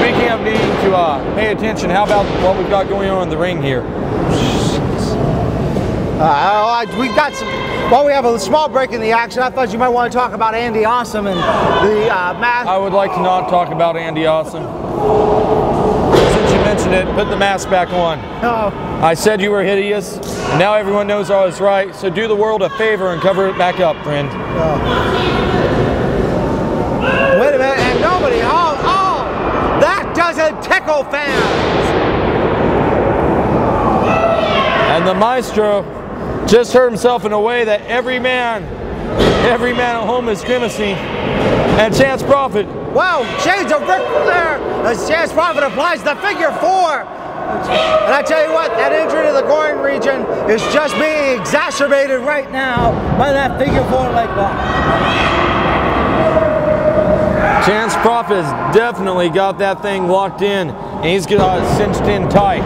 speaking of needing to pay attention, how about what we've got going on in the ring here? We got some. While we have a small break in the action, I thought you might want to talk about Andy Awesome and the mask. I would like to not talk about Andy Awesome. Since you mentioned it, put the mask back on. I said you were hideous, and now everyone knows I was right, so do the world a favor and cover it back up, friend. Wait a minute, and nobody, that doesn't tickle fans! And the Maestro just hurt himself in a way that every man at home is grimacing. And Chance Prophet. Wow, shades of Ric Flair as Chance Prophet applies the figure 4. And I tell you what, that injury to the groin region is just being exacerbated right now by that figure 4 leg lock. Chance Prophet has definitely got that thing locked in, and he's got it cinched in tight.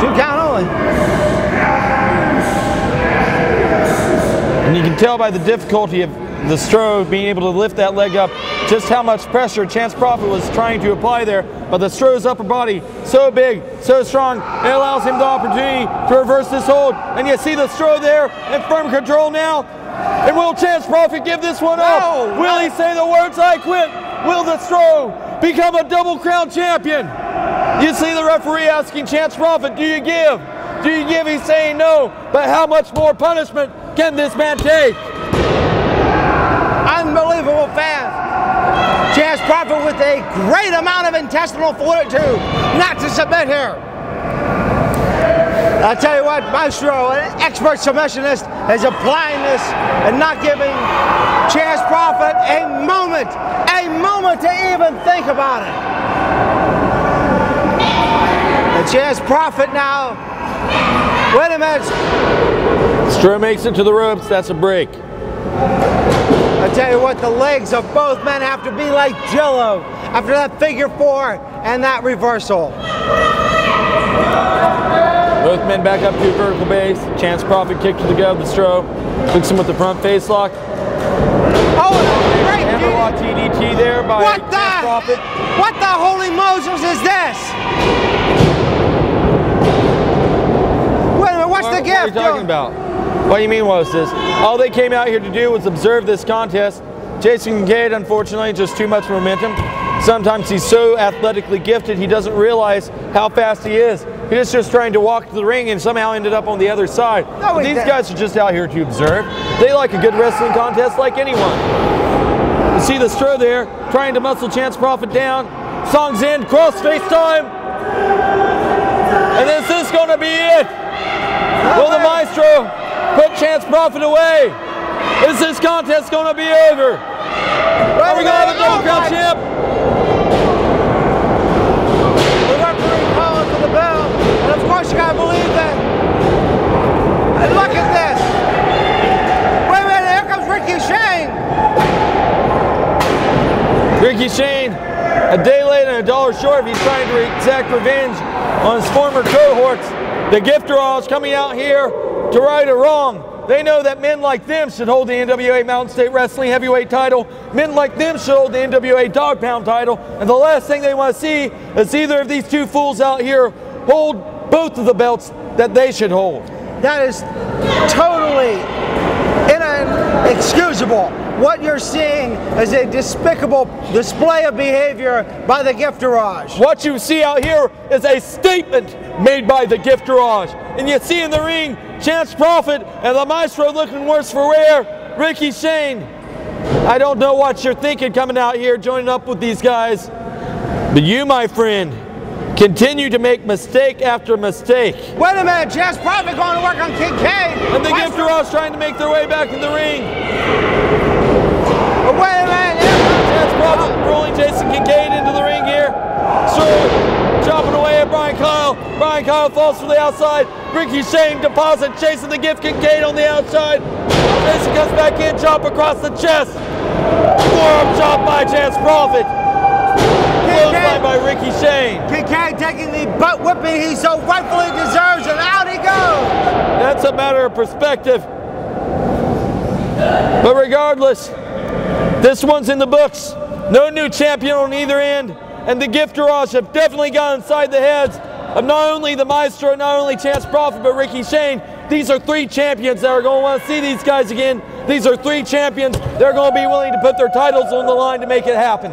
2 count only. And you can tell by the difficulty of the Stroh being able to lift that leg up just how much pressure Chance Prophet was trying to apply there. But the Stroh's upper body, so big, so strong, it allows him the opportunity to reverse this hold. And you see the Stroh there in firm control now. And will Chance Prophet give this one up? Will he say the words "I quit"? Will the Stroh become a double crown champion? You see the referee asking Chance Prophet, do you give? Do you give? He's saying no. But how much more punishment can this man take? Unbelievable fans. Chance Prophet with a great amount of intestinal fortitude not to submit here. I'll tell you what, Maestro, an expert submissionist, is applying this and not giving Chance Prophet a moment to even think about it. And Chance Prophet now, wait a minute. Stroh makes it to the ropes, that's a break. I tell you what, the legs of both men have to be like Jello after that figure 4 and that reversal. Both men back up to a vertical base. Chance Prophet kick to the gut of the Stroh. Hooks him with the front face lock. Oh, great Hammerlock DDT there by Chance Prophet. What the holy Moses is this? Wait a minute, what's the gift? What are you talking about? What do you mean, what was this? All they came out here to do was observe this contest. Jason Kincaid, unfortunately, just too much momentum. Sometimes he's so athletically gifted, he doesn't realize how fast he is. He was just trying to walk to the ring and somehow ended up on the other side. No, these guys are just out here to observe. They like a good wrestling contest like anyone. see the Stro there trying to muscle Chance Prophet down. Song's in, crossface time. And this is going to be it. Will the Maestro put Chance Prophet away? Is this contest going to be over? Are we going to have a double crown champ? The referee calling for the bell. And of course you got to believe that. And look at this. Wait a minute, here comes Ricky Shane. Ricky Shane, a day late and $1 short. He's trying to exact revenge on his former cohorts. The Gifterage coming out here to right a wrong. They know that men like them should hold the NWA Mountain State Wrestling Heavyweight title. Men like them should hold the NWA Dog Pound title. And the last thing they want to see is either of these two fools out here hold both of the belts that they should hold. That is totally inexcusable. What you're seeing is a despicable display of behavior by the Gifterage. What you see out here is a statement made by the Gifterage. And you see in the ring, Chance Prophet and the Maestro looking worse for wear. Ricky Shane, I don't know what you're thinking coming out here, joining up with these guys. But you, my friend, continue to make mistake after mistake. Wait a minute, Chance Prophet going to work on Kincaid. And the Gifterage trying to make their way back in the ring. But wait a minute. Chance Prophet rolling Jason Kincaid into the ring here. So chopping away at Brian Kyle. Brian Kyle falls from the outside. Ricky Shane deposit chasing the Gift Kincaid on the outside. Jason comes back in, chop across the chest. Forearm chop by Chance Prophet. Clothesline by Ricky Shane. Kincaid taking the butt whipping he so rightfully deserves, and out he goes. That's a matter of perspective. But regardless, this one's in the books. No new champion on either end. And the Gifterage have definitely got inside the heads of not only the Maestro, not only Chance Prophet, but Ricky Shane. These are three champions that are going to want to see these guys again. These are three champions. They're going to be willing to put their titles on the line to make it happen.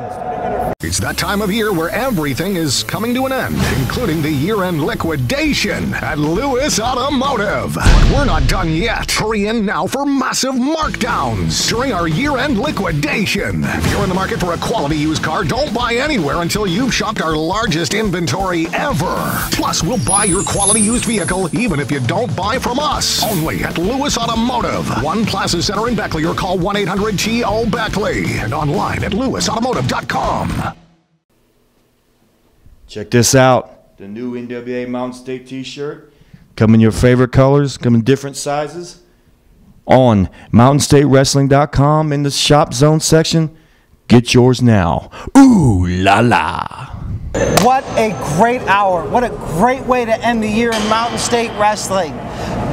It's that time of year where everything is coming to an end, including the year-end liquidation at Lewis Automotive. But we're not done yet. Hurry in now for massive markdowns during our year-end liquidation. If you're in the market for a quality used car, don't buy anywhere until you've shopped our largest inventory ever. Plus, we'll buy your quality used vehicle even if you don't buy from us. Only at Lewis Automotive. One Plaza Center in Beckley, or call 1-800-TO-BECKLEY. And online at lewisautomotive.com. Check this out. The new NWA Mountain State t-shirt. Come in your favorite colors. Come in different sizes. On mountainstatewrestling.com in the shop zone section. Get yours now. Ooh la la. What a great hour. What a great way to end the year in Mountain State Wrestling.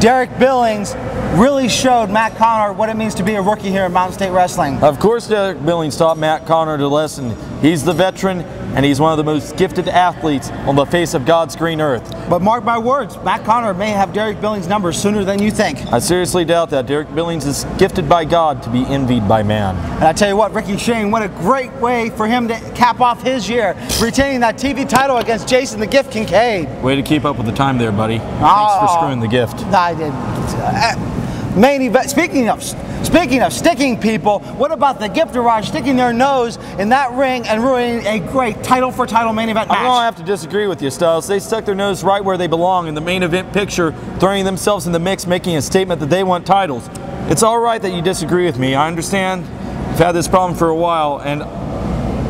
Derik Billings really showed Matt Conard what it means to be a rookie here in Mountain State Wrestling. Of course, Derik Billings taught Matt Conard a lesson. He's the veteran, and he's one of the most gifted athletes on the face of God's green earth. But mark my words, Matt Conard may have Derik Billings' numbers sooner than you think. I seriously doubt that. Derik Billings is gifted by God to be envied by man. And I tell you what, Ricky Shane, what a great way for him to cap off his year, retaining that TV title against Jason the Gift Kincaid. Way to keep up with the time there, buddy. Thanks for screwing the gift. I did. Main event. Speaking of sticking people, what about the Gifterage sticking their nose in that ring and ruining a great title-for-title main event match? I'm going to have to disagree with you, Styles. They stuck their nose right where they belong in the main event picture, throwing themselves in the mix, making a statement that they want titles. It's all right that you disagree with me. I understand you've had this problem for a while, and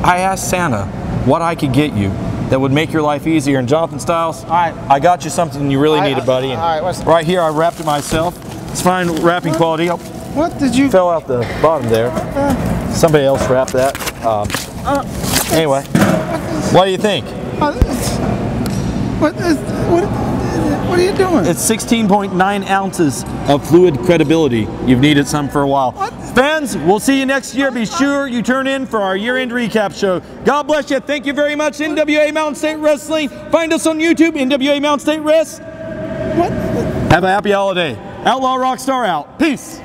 I asked Santa what I could get you that would make your life easier. And Jonathan Styles, all right, I got you something you really needed, buddy. And all right, right here, I wrapped it myself. It's fine wrapping quality. Oh, what did you? Fell out the bottom there. Somebody else wrapped that. Anyway, what do you think? What are you doing? It's 16.9 ounces of fluid credibility. You've needed some for a while. What? Fans, we'll see you next year. Be sure you turn in for our year-end recap show. God bless you. Thank you very much, NWA Mountain State Wrestling. Find us on YouTube, NWA Mountain State Wrestling. What? Have a happy holiday. Outlaw Rockstar out. Peace.